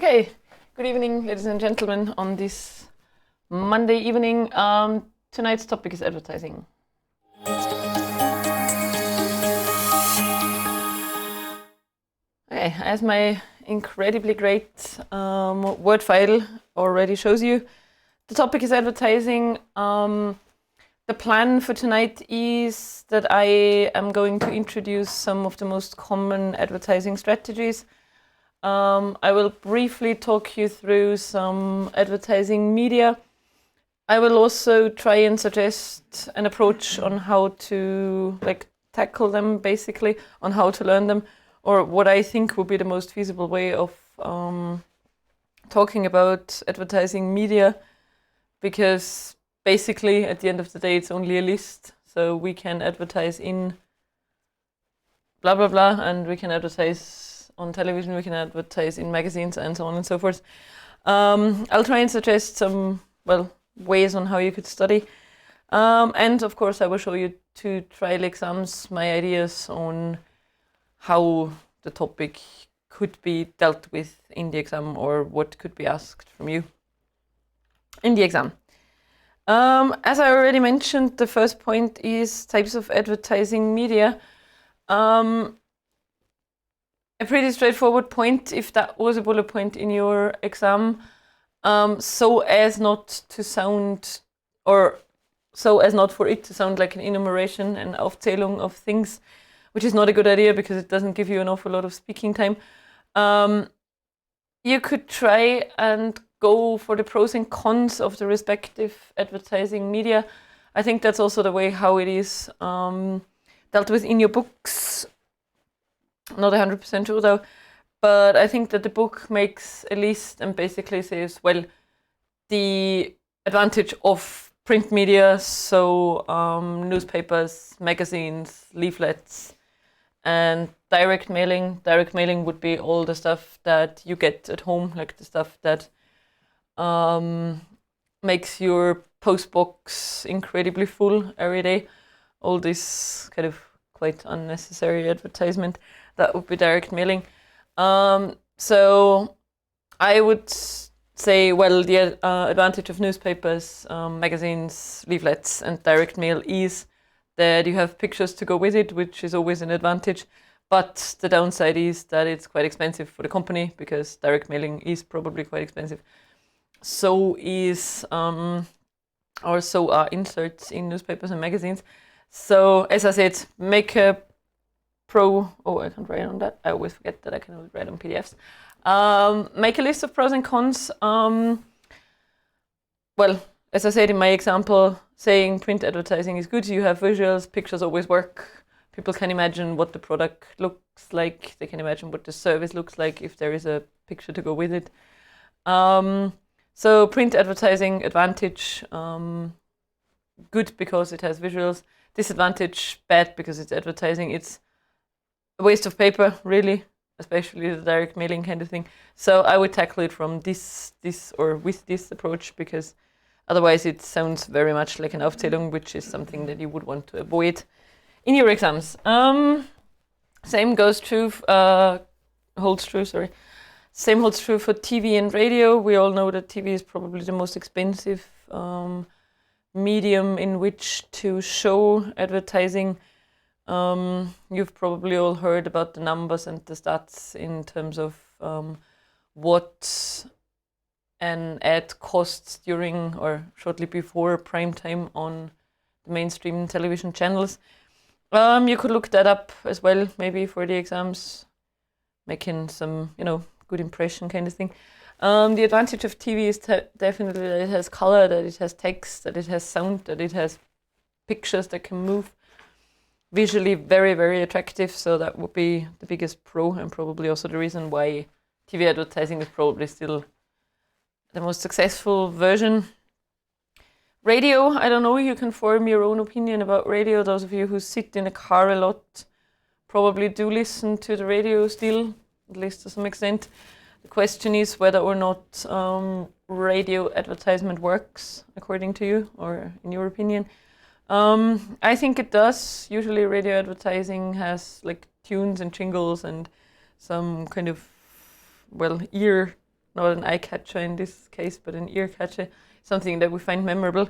Okay, good evening, ladies and gentlemen, on this Monday evening. Tonight's topic is advertising. Okay, as my incredibly great word file already shows you, the topic is advertising. The plan for tonight is that I am going to introduce some of the most common advertising strategies. I will briefly talk you through some advertising media. I will also try and suggest an approach on how to tackle them, basically, on how to learn them, or what I think would be the most feasible way of talking about advertising media, because basically at the end of the day it's only a list. So we can advertise in blah blah blah, and we can advertise on television, we can advertise in magazines, and so on and so forth. I'll try and suggest some ways on how you could study, and of course I will show you 2 trial exams, my ideas on how the topic could be dealt with in the exam, or what could be asked from you in the exam. As I already mentioned, the first point is types of advertising media. A pretty straightforward point, if that was a bullet point in your exam, so as not to sound, or so as not for it to sound like an enumeration and Aufzählung of things, which is not a good idea because it doesn't give you an awful lot of speaking time. You could try and go for the pros and cons of the respective advertising media. I think that's also the way how it is dealt with in your books. Not 100% sure though, but I think that the book makes a list and basically says, well, the advantage of print media, so newspapers, magazines, leaflets, and direct mailing. Direct mailing would be all the stuff that you get at home, like the stuff that makes your post box incredibly full every day. All this kind of quite unnecessary advertisement, that would be direct mailing. So I would say, well, the advantage of newspapers, magazines, leaflets, and direct mail is that you have pictures to go with it, which is always an advantage. But the downside is that it's quite expensive for the company, because direct mailing is probably quite expensive. So is or so are inserts in newspapers and magazines. So as I said, make a pro. Oh, I can't write on that. I always forget that I can only write on PDFs. Make a list of pros and cons. Well, as I said in my example, saying print advertising is good. You have visuals, pictures always work. People can imagine what the product looks like. They can imagine what the service looks like if there is a picture to go with it. So print advertising advantage, good because it has visuals. Disadvantage, bad because it's advertising. It's a waste of paper, really, especially the direct mailing kind of thing. So I would tackle it from this or with this approach, because otherwise it sounds very much like an Aufzählung, which is something that you would want to avoid in your exams. Same holds true for TV and radio. We all know that TV is probably the most expensive medium in which to show advertising. You've probably all heard about the numbers and the stats in terms of what an ad costs during or shortly before prime time on the mainstream television channels. You could look that up as well, maybe for the exams, making some, good impression kind of thing. The advantage of TV is definitely that it has color, that it has text, that it has sound, that it has pictures that can move. Visually very, very attractive, so that would be the biggest pro, and probably also the reason why TV advertising is probably still the most successful version. Radio, I don't know, you can form your own opinion about radio. Those of you who sit in a car a lot probably do listen to the radio still, at least to some extent. The question is whether or not radio advertisement works according to you, or in your opinion. I think it does. Usually radio advertising has like tunes and jingles and some kind of, not an eye catcher in this case, but an ear catcher, something that we find memorable.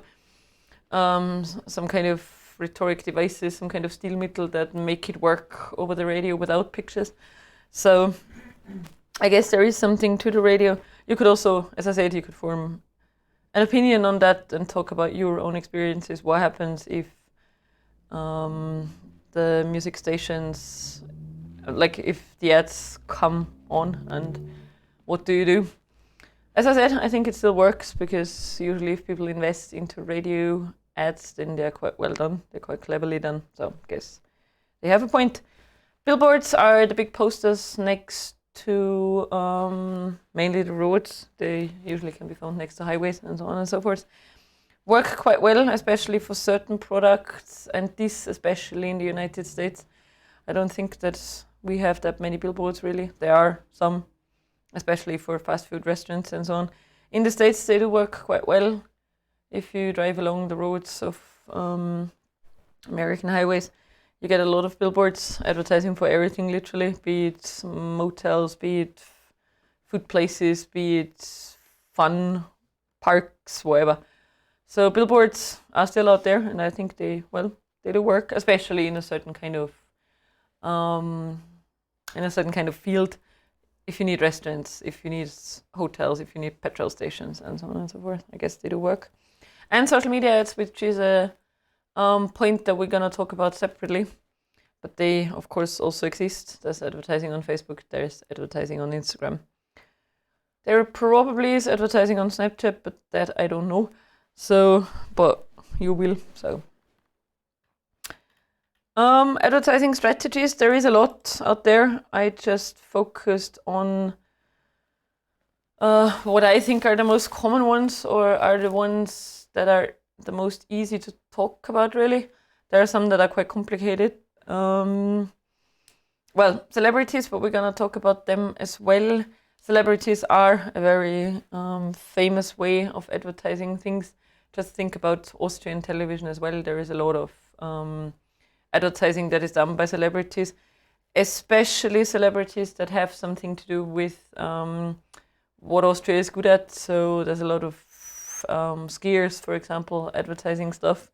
Some kind of rhetoric devices, some kind of steel metal that make it work over the radio without pictures. So I guess there is something to the radio. You could also, as I said, you could form an opinion on that and talk about your own experiences. What happens if the music stations, like if the ads come on, and what do you do? As I said, I think it still works because usually if people invest into radio ads, then they're quite well done. They're quite cleverly done. So I guess they have a point. Billboards are the big posters next to mainly the roads. They usually can be found next to highways and so on and so forth. Work quite well, especially for certain products, and this especially in the United States. I don't think that we have that many billboards really. There are some, especially for fast food restaurants and so on. In the States, they do work quite well. If you drive along the roads of American highways, you get a lot of billboards advertising for everything, literally, be it motels, be it food places, be it fun parks, whatever. So billboards are still out there, and I think they do work, especially in a certain kind of field. If you need restaurants, if you need hotels, if you need petrol stations, and so on and so forth, I guess they do work. And social media ads, which is a point that we're gonna talk about separately, but they of course also exist. There's advertising on Facebook, there's advertising on Instagram. There probably is advertising on Snapchat, but that I don't know. So, but you will, so. Advertising strategies, there is a lot out there. I just focused on what I think are the most common ones, or are the ones that are the most easy to talk about, really. There are some that are quite complicated. Well, celebrities, but we're gonna talk about them as well. Celebrities are a very famous way of advertising things. Just think about Austrian television as well. There is a lot of advertising that is done by celebrities, especially celebrities that have something to do with what Austria is good at. So there's a lot of skiers, for example, advertising stuff.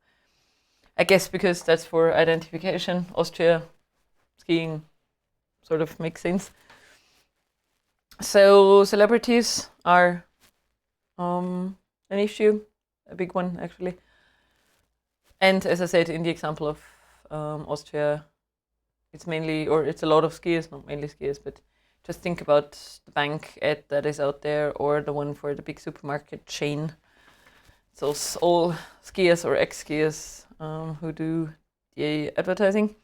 I guess because that's for identification. Austria, skiing sort of makes sense. So celebrities are an issue, a big one actually. And as I said, in the example of Austria, it's mainly, or it's a lot of skiers, not mainly skiers, but just think about the bank ad that is out there, or the one for the big supermarket chain. So it's all skiers or ex-skiers who do the advertising.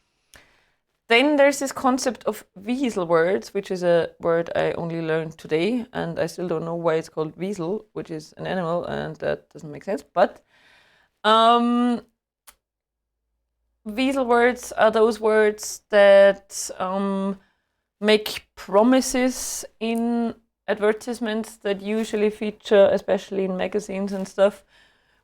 Then there's this concept of weasel words, which is a word I only learned today, and I still don't know why it's called weasel, which is an animal, and that doesn't make sense. But weasel words are those words that make promises in advertisements that usually feature, especially in magazines and stuff,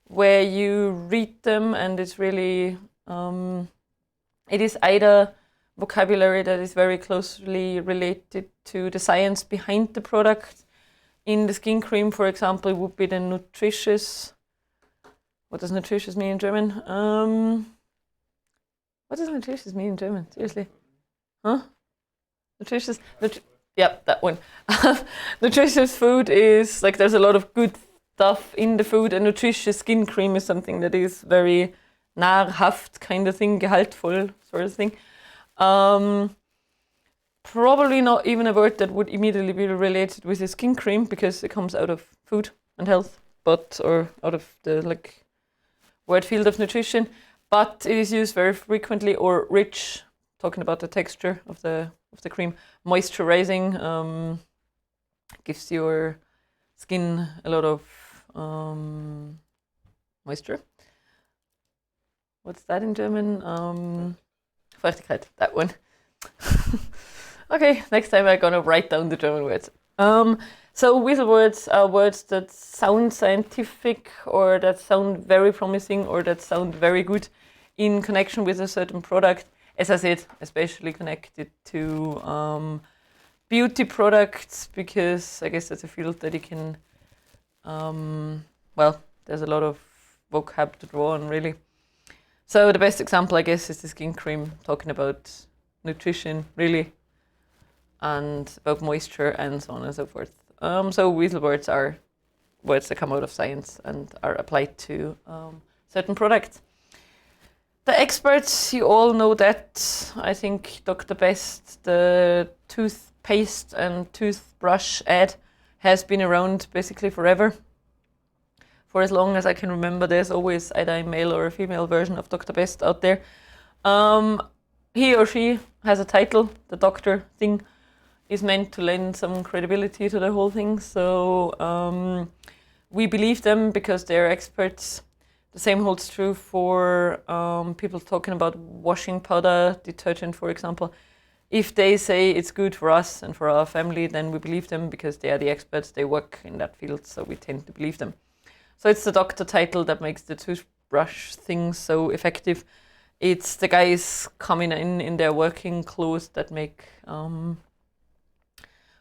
where you read them and it's really, it is either vocabulary that is very closely related to the science behind the product. In the skin cream, for example, it would be the nutritious. What does nutritious mean in German? What does nutritious mean in German? Seriously? Huh? Nutritious? Yeah, that one. Nutritious food is, like, there's a lot of good stuff in the food, and nutritious skin cream is something that is very nahrhaft kind of thing, gehaltvoll sort of thing. Probably not even a word that would immediately be related with the skin cream, because it comes out of food and health, or out of the word field of nutrition. But it is used very frequently, or rich, talking about the texture of the cream. Moisturizing, gives your skin a lot of moisture. What's that in German? Feuchtigkeit, that one. Okay, next time I'm gonna write down the German words. So weasel words are words that sound scientific, or that sound very promising, or that sound very good in connection with a certain product. As I said, especially connected to beauty products, because I guess that's a field that you can, well, there's a lot of vocab to draw on, really. So the best example, I guess, is the skin cream, talking about nutrition, really, and about moisture and so on and so forth. So weasel words are words that come out of science and are applied to certain products. The experts, you all know that. I think Dr. Best, the toothpaste and toothbrush ad, has been around basically forever. For as long as I can remember, there's always either a male or a female version of Dr. Best out there. He or she has a title. The doctor thing is meant to lend some credibility to the whole thing. So we believe them because they're experts. The same holds true for people talking about washing powder, detergent, for example. If they say it's good for us and for our family, then we believe them because they are the experts. They work in that field, so we tend to believe them. So it's the doctor title that makes the toothbrush thing so effective. It's the guys coming in their working clothes that make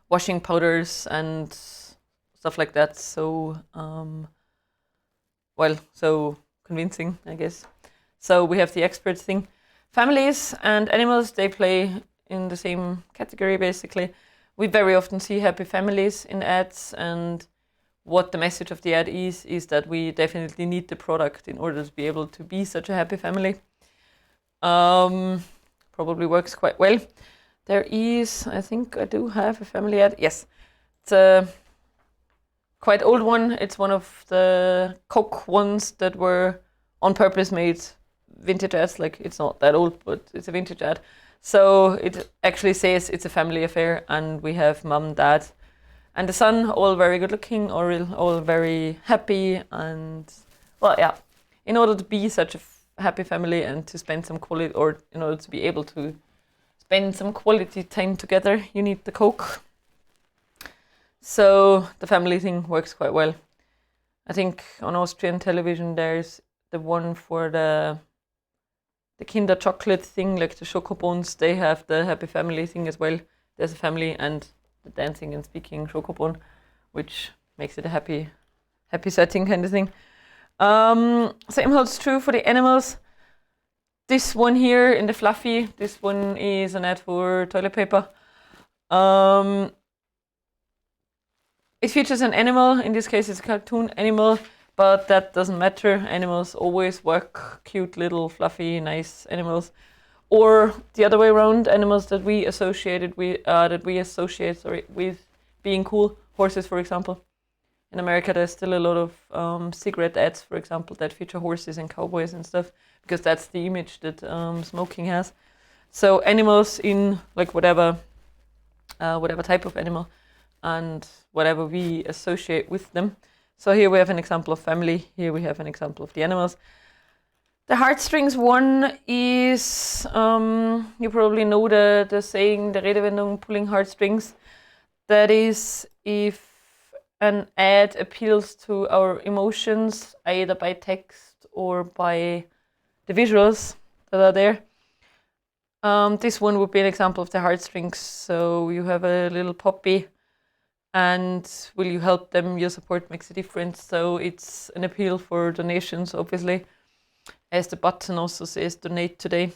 washing powders and stuff like that. So, well, so convincing, I guess. So we have the experts thing. Families and animals, they play in the same category, basically. We very often see happy families in ads, and what the message of the ad is that we definitely need the product in order to be able to be such a happy family. Probably works quite well. There is, I think I do have a family ad. Yes, it's a quite old one. It's one of the Coke ones that were on purpose made vintage ads. Like, it's not that old, but it's a vintage ad. So it actually says it's a family affair, and we have mum, dad, and the son, all very good looking, all very happy. And well, yeah, in order to be such a happy family and to spend some quality, or in order to be able to spend some quality time together, you need the Coke. So the family thing works quite well. I think on Austrian television there's the one for the Kinder chocolate thing, like the Schokobones. They have the happy family thing as well. There's a family and the dancing and speaking Schokobon, which makes it a happy setting kind of thing. Same holds true for the animals. This one here in the fluffy, this one is an ad for toilet paper. It features an animal. In this case, it's a cartoon animal, but that doesn't matter. Animals always work. Cute little fluffy, nice animals. Or the other way around, animals that we associate with being cool. Horses, for example. In America, there's still a lot of cigarette ads, for example, that feature horses and cowboys and stuff, because that's the image that smoking has. So animals in like whatever type of animal and whatever we associate with them. So here we have an example of family. Here we have an example of the animals. The heartstrings one is, you probably know the saying, the Redewendung, pulling heartstrings. That is if an ad appeals to our emotions, either by text or by the visuals that are there. This one would be an example of the heartstrings. So you have a little puppy, and will you help them? Your support makes a difference. So it's an appeal for donations, obviously, as the button also says, donate today.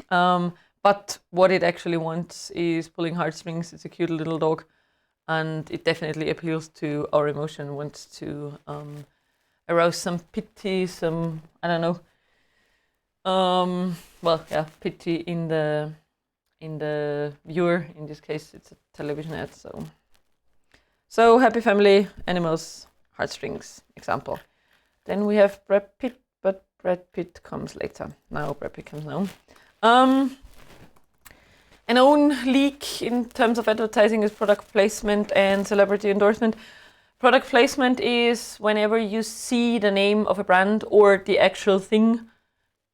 But what it actually wants is pulling heartstrings. It's a cute little dog, and it definitely appeals to our emotion, wants to arouse some pity, some, I don't know, well, yeah, pity in the viewer. In this case, it's a television ad. So happy family, animals, heartstrings, example. Then we have Brad Pitt, but Brad Pitt comes later. Now Brad Pitt comes now. An own leak in terms of advertising is product placement and celebrity endorsement. Product placement is whenever you see the name of a brand or the actual thing,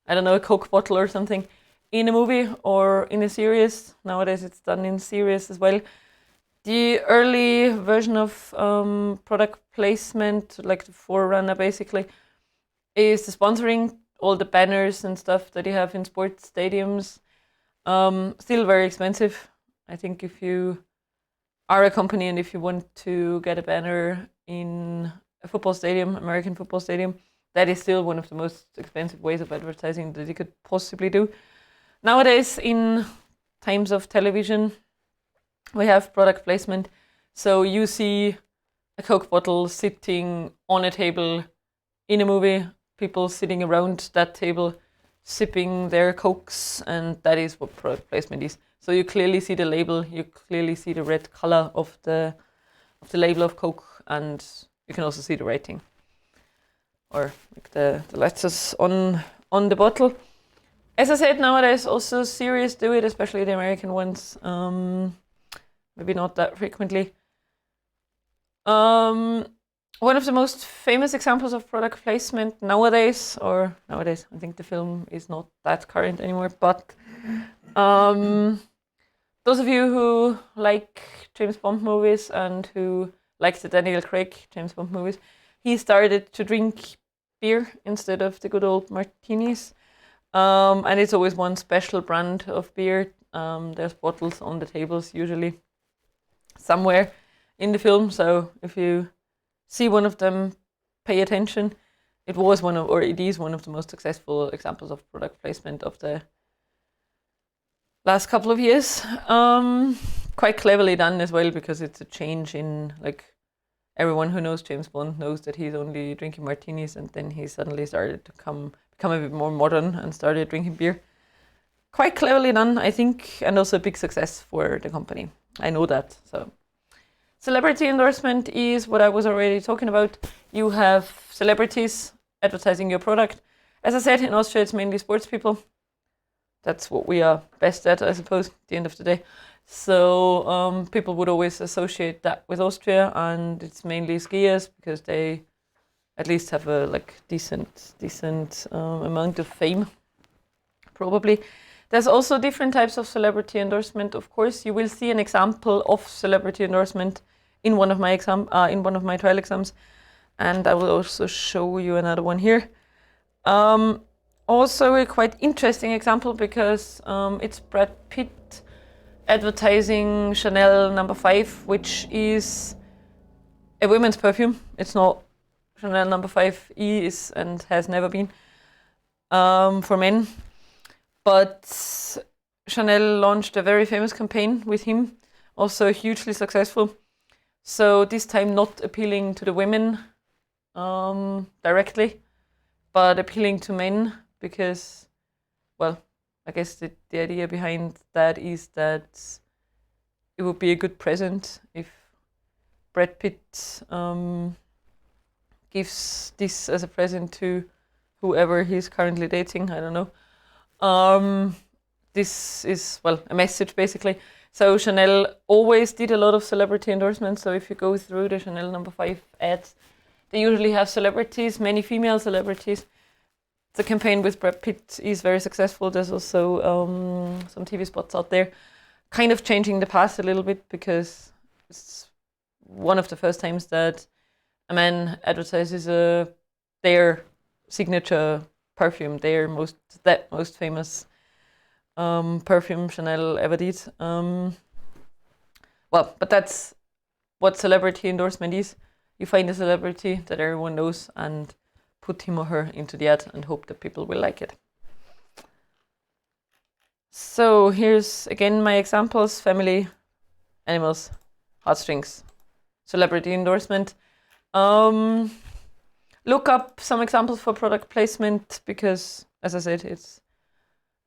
I don't know, a Coke bottle or something, in a movie or in a series. Nowadays it's done in series as well. The early version of product placement, like the forerunner basically, is the sponsoring, all the banners and stuff that you have in sports stadiums. Still very expensive. I think if you are a company and if you want to get a banner in a football stadium, American football stadium, that is still one of the most expensive ways of advertising that you could possibly do. Nowadays, in times of television, we have product placement. So you see a Coke bottle sitting on a table in a movie, people sitting around that table sipping their Cokes, and that is what product placement is. So you clearly see the label, you clearly see the red color of the label of Coke, and you can also see the rating or like the letters on the bottle. As I said, nowadays also series do it, especially the American ones. Maybe not that frequently. One of the most famous examples of product placement nowadays, I think the film is not that current anymore, but those of you who like James Bond movies and who like the Daniel Craig James Bond movies, he started to drink beer instead of the good old martinis. And it's always one special brand of beer. There's bottles on the tables usually somewhere in the film, so if you see one of them, pay attention. It is one of the most successful examples of product placement of the last couple of years. Quite cleverly done as well, because it's a change in, like, everyone who knows James Bond knows that he's only drinking martinis, and then he suddenly started to become a bit more modern and started drinking beer. Quite cleverly done, I think, and also a big success for the company. I know that. So celebrity endorsement is what I was already talking about. You have celebrities advertising your product. As I said, in Austria, it's mainly sports people. That's what we are best at, I suppose, at the end of the day. So people would always associate that with Austria, and it's mainly skiers because they at least have a decent amount of fame, probably. There's also different types of celebrity endorsement. Of course, you will see an example of celebrity endorsement in one of my trial exams, and I will also show you another one here. Also a quite interesting example because it's Brad Pitt advertising Chanel No. 5, which is a women's perfume. It's not Chanel No. 5E is and has never been for men. But Chanel launched a very famous campaign with him, also hugely successful. So this time not appealing to the women directly, but appealing to men because, well, I guess the idea behind that is that it would be a good present if Brad Pitt gives this as a present to whoever he's currently dating. I don't know. This is, well, a message basically. So Chanel always did a lot of celebrity endorsements. So if you go through the Chanel No. 5 ads, they usually have celebrities, many female celebrities. The campaign with Brad Pitt is very successful. There's also some TV spots out there, kind of changing the past a little bit because it's one of the first times that a man advertises their signature perfume, their most famous perfume Chanel ever did. Well, but that's what celebrity endorsement is. You find a celebrity that everyone knows and put him or her into the ad and hope that people will like it. So here's again my examples: family, animals, heartstrings, celebrity endorsement. Look up some examples for product placement because, as I said, it's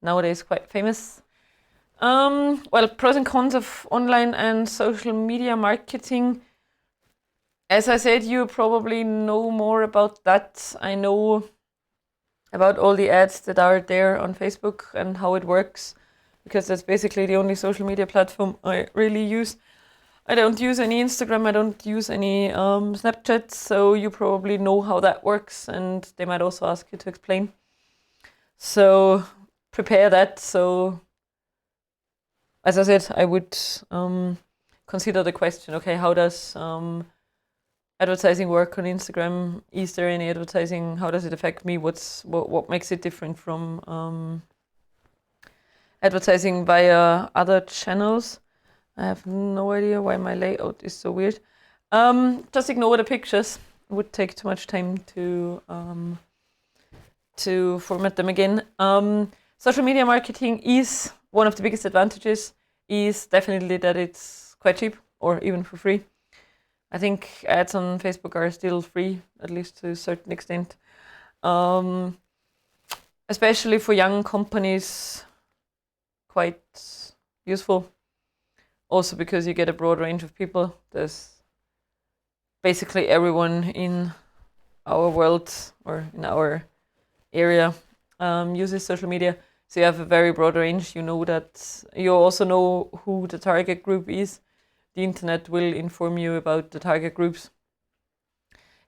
nowadays quite famous. Well, pros and cons of online and social media marketing. As I said, you probably know more about that. I know about all the ads that are there on Facebook and how it works, because that's basically the only social media platform I really use. I don't use any Instagram, I don't use any Snapchat, so you probably know how that works, and they might also ask you to explain. So prepare that. So as I said, I would consider the question, okay, how does advertising work on Instagram? Is there any advertising? How does it affect me? What makes it different from advertising via other channels? I have no idea why my layout is so weird. Just ignore the pictures. It would take too much time to format them again. Social media marketing is one of the biggest advantages, is definitely that it's quite cheap or even for free. I think ads on Facebook are still free, at least to a certain extent. Especially for young companies, quite useful. Also because you get a broad range of people. There's basically everyone in our world or in our area uses social media. So you have a very broad range. You know that you also know who the target group is. The internet will inform you about the target groups.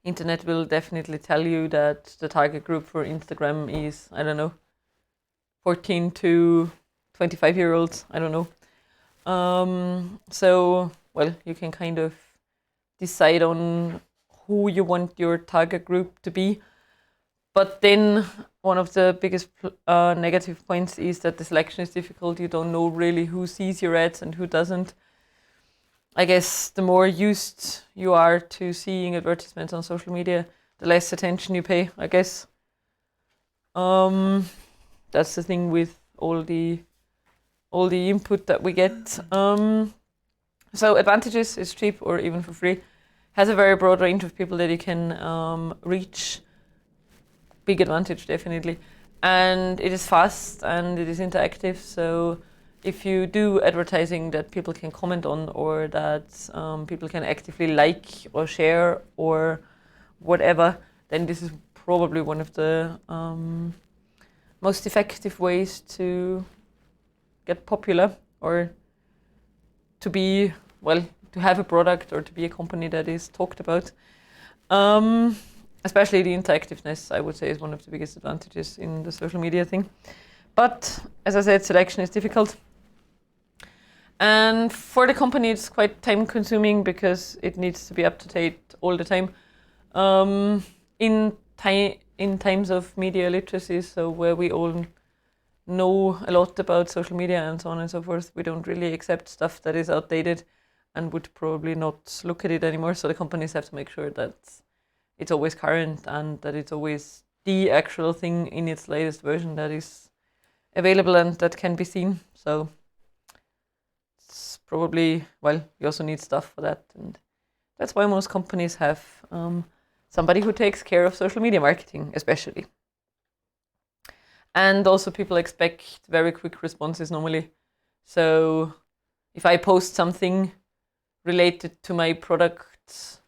Internet will definitely tell you that the target group for Instagram is, I don't know, 14 to 25-year-olds. I don't know. So, well, you can kind of decide on who you want your target group to be. But then one of the biggest negative points is that the selection is difficult. You don't know really who sees your ads and who doesn't. I guess the more used you are to seeing advertisements on social media, the less attention you pay, I guess. That's the thing with all the input that we get. So advantages is cheap or even for free. Has a very broad range of people that you can reach. Big advantage, definitely. And it is fast and it is interactive. So if you do advertising that people can comment on or that people can actively like or share or whatever, then this is probably one of the most effective ways to get popular or to be, well, to have a product or to be a company that is talked about. Especially the interactiveness, I would say, is one of the biggest advantages in the social media thing. But as I said, selection is difficult. And for the company, it's quite time consuming because it needs to be up to date all the time. In times of media literacy, so where we all know a lot about social media and so on and so forth, we don't really accept stuff that is outdated and would probably not look at it anymore. So the companies have to make sure that it's always current and that it's always the actual thing in its latest version that is available and that can be seen. So it's probably, well, you also need stuff for that. And that's why most companies have somebody who takes care of social media marketing, especially. And also people expect very quick responses normally. So if I post something related to my product,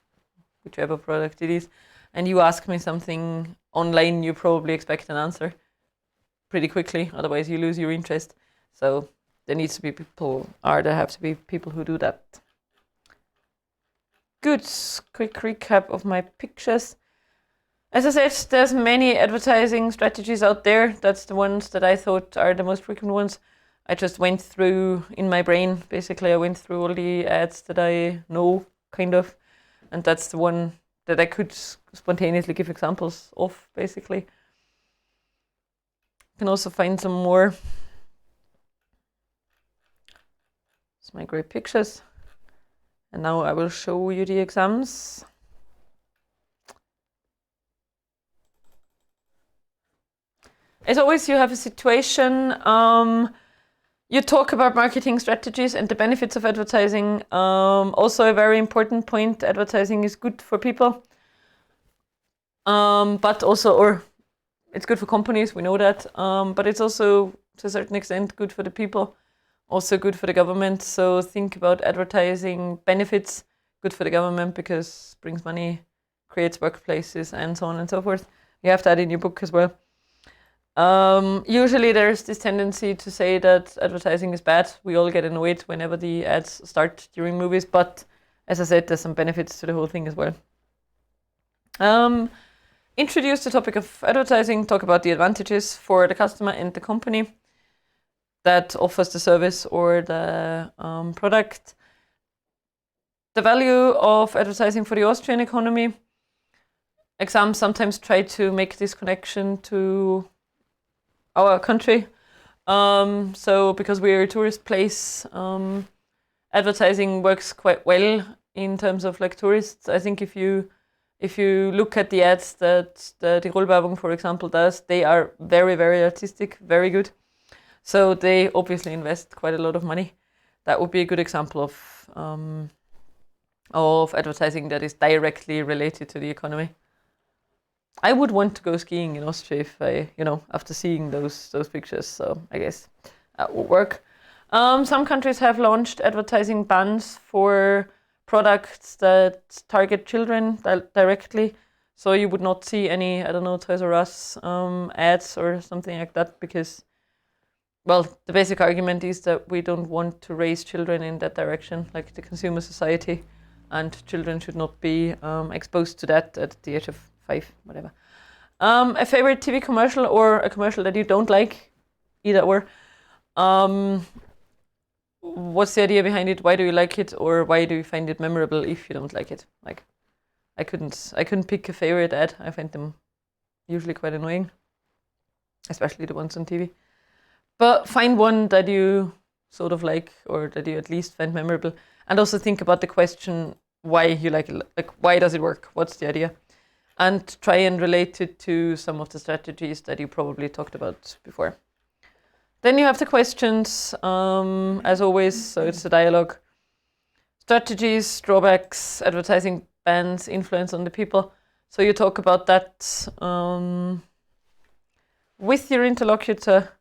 whichever product it is, and you ask me something online, you probably expect an answer pretty quickly, otherwise you lose your interest. So there needs to be people, or there have to be people who do that. Good, quick recap of my pictures. As I said, there's many advertising strategies out there. That's the ones that I thought are the most frequent ones. I just went through in my brain, basically I went through all the ads that I know, kind of. And that's the one that I could spontaneously give examples of, basically. You can also find some more. It's my great pictures. And now I will show you the exams. As always, you have a situation. You talk about marketing strategies and the benefits of advertising. Also a very important point, advertising is good for people. But also, or it's good for companies, we know that. But it's also, to a certain extent, good for the people. Also good for the government. So think about advertising benefits. Good for the government because it brings money, creates workplaces, and so on and so forth. You have that in your book as well. Usually there's this tendency to say that advertising is bad. We all get annoyed whenever the ads start during movies, but as I said, there's some benefits to the whole thing as well. Introduce the topic of advertising, talk about the advantages for the customer and the company that offers the service or the product. The value of advertising for the Austrian economy. Exams sometimes try to make this connection to our country. So because we're a tourist place, advertising works quite well in terms of like tourists. I think if you look at the ads that the Tirol-Werbung, for example, does, they are very, very artistic, very good. So they obviously invest quite a lot of money. That would be a good example of advertising that is directly related to the economy. I would want to go skiing in Austria if I, after seeing those pictures. So I guess that would work. Some countries have launched advertising bans for products that target children directly. So you would not see any, I don't know, Toys R Us ads or something like that because, well, the basic argument is that we don't want to raise children in that direction, like the consumer society, and children should not be exposed to that at the age of 5, whatever. A favorite TV commercial or a commercial that you don't like, either or. What's the idea behind it? Why do you like it, or why do you find it memorable if you don't like it? Like, I couldn't pick a favorite ad. I find them usually quite annoying, especially the ones on TV. But find one that you sort of like, or that you at least find memorable, and also think about the question why you like it. Like, why does it work? What's the idea? And try and relate it to some of the strategies that you probably talked about before. Then you have the questions, as always, so it's a dialogue. Strategies, drawbacks, advertising bans, influence on the people. So you talk about that with your interlocutor,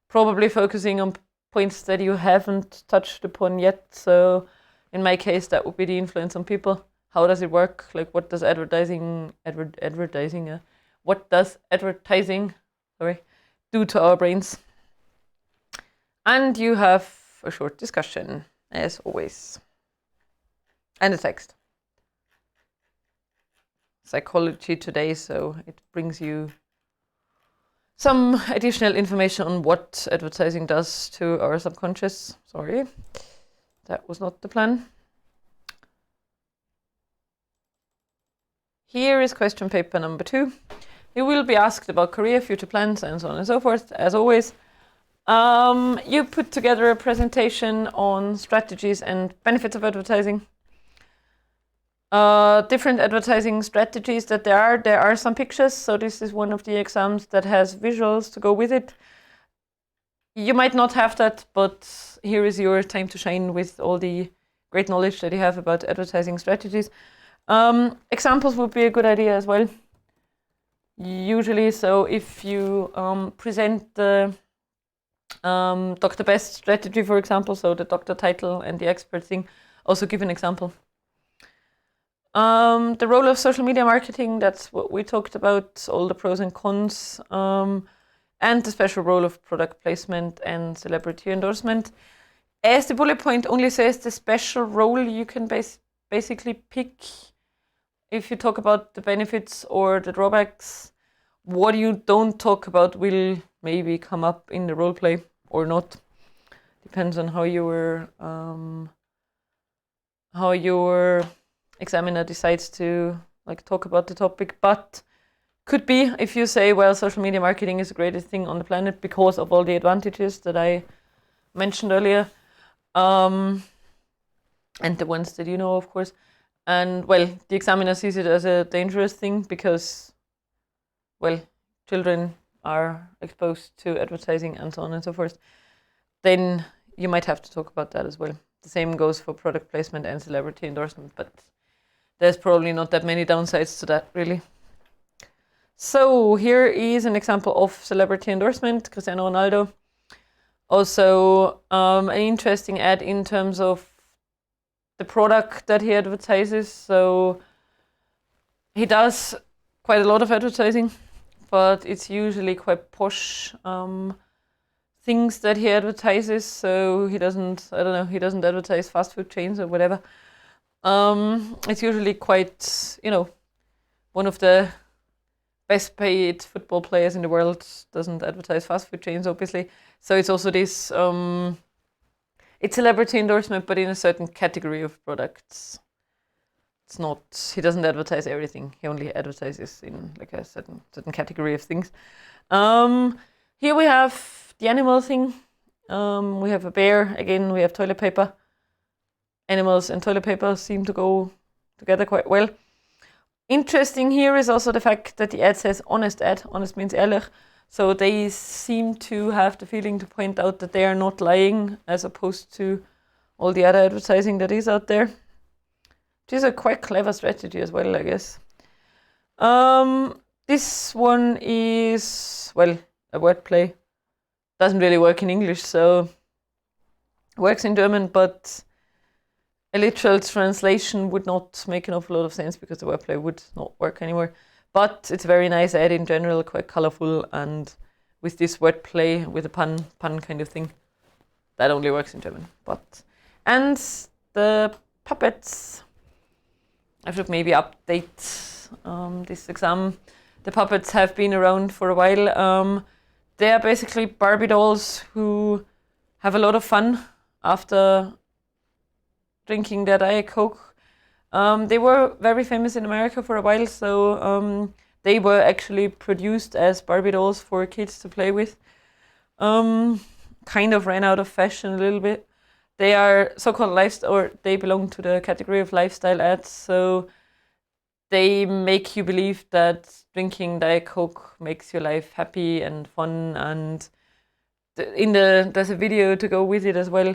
probably focusing on points that you haven't touched upon yet. So in my case, that would be the influence on people. How does it work? Like, what does advertising do to our brains? And you have a short discussion, as always. And a text. Psychology today, so it brings you some additional information on what advertising does to our subconscious. Sorry, that was not the plan. Here is question paper number 2. You will be asked about career, future plans, and so on and so forth, as always. You put together a presentation on strategies and benefits of advertising. Different advertising strategies that there are some pictures, so this is one of the exams that has visuals to go with it. You might not have that, but here is your time to shine with all the great knowledge that you have about advertising strategies. Examples would be a good idea as well. Usually, so if you present the Dr. Best strategy, for example, so the doctor title and the expert thing, also give an example. The role of social media marketing, that's what we talked about, all the pros and cons, and the special role of product placement and celebrity endorsement. As the bullet point only says the special role, you can basically pick, if you talk about the benefits or the drawbacks. What you don't talk about will maybe come up in the role play or not. Depends on how your examiner decides to talk about the topic. But could be if you say, well, social media marketing is the greatest thing on the planet because of all the advantages that I mentioned earlier, and the ones that you know, of course. And well, the examiner sees it as a dangerous thing because, well, children are exposed to advertising and so on and so forth. Then you might have to talk about that as well. The same goes for product placement and celebrity endorsement, but there's probably not that many downsides to that, really. So here is an example of celebrity endorsement, Cristiano Ronaldo. Also, an interesting ad in terms of the product that he advertises. So he does quite a lot of advertising, but it's usually quite posh things that he advertises. So he doesn't advertise fast food chains or whatever. It's usually quite, one of the best paid football players in the world doesn't advertise fast food chains, obviously. So it's also this, it's celebrity endorsement, but in a certain category of products. It's not, he doesn't advertise everything. He only advertises in like a certain category of things. Here we have the animal thing. We have a bear. Again, we have toilet paper. animals and toilet paper seem to go together quite well. Interesting here is also the fact that the ad says honest ad. Honest means ehrlich. So they seem to have the feeling to point out that they are not lying, as opposed to all the other advertising that is out there. Which is a quite clever strategy as well, I guess. This one is, well, a wordplay. Doesn't really work in English, so works in German, but a literal translation would not make an awful lot of sense because the wordplay would not work anymore. But it's a very nice ad in general, quite colorful, and with this wordplay, with a pun kind of thing, that only works in German. And the puppets, I should maybe update this exam. The puppets have been around for a while. They are basically Barbie dolls who have a lot of fun after drinking their Diet Coke. They were very famous in America for a while, so they were actually produced as Barbie dolls for kids to play with. Kind of ran out of fashion a little bit. They are so-called lifestyle, or they belong to the category of lifestyle ads, so they make you believe that drinking Diet Coke makes your life happy and fun, and there's a video to go with it as well.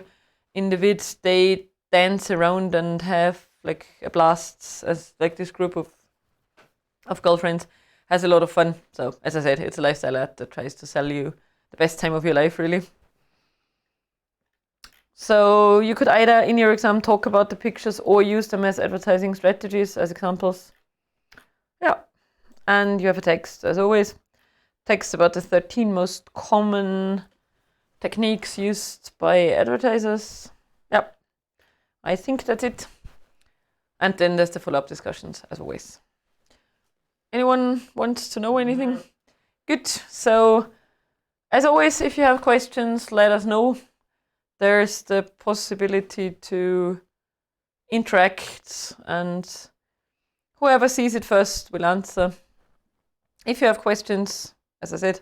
In the vid, they dance around and have like a blast, as like this group of girlfriends has a lot of fun. So as I said, it's a lifestyle ad that tries to sell you the best time of your life, really. So you could either in your exam talk about the pictures or use them as advertising strategies, as examples. Yeah, and you have a text as always. Text about the 13 most common techniques used by advertisers. Yeah, I think that's it. And then there's the follow-up discussions as always. Anyone wants to know anything? Good. So as always, if you have questions, let us know. There's the possibility to interact, and whoever sees it first will answer. If you have questions, as I said,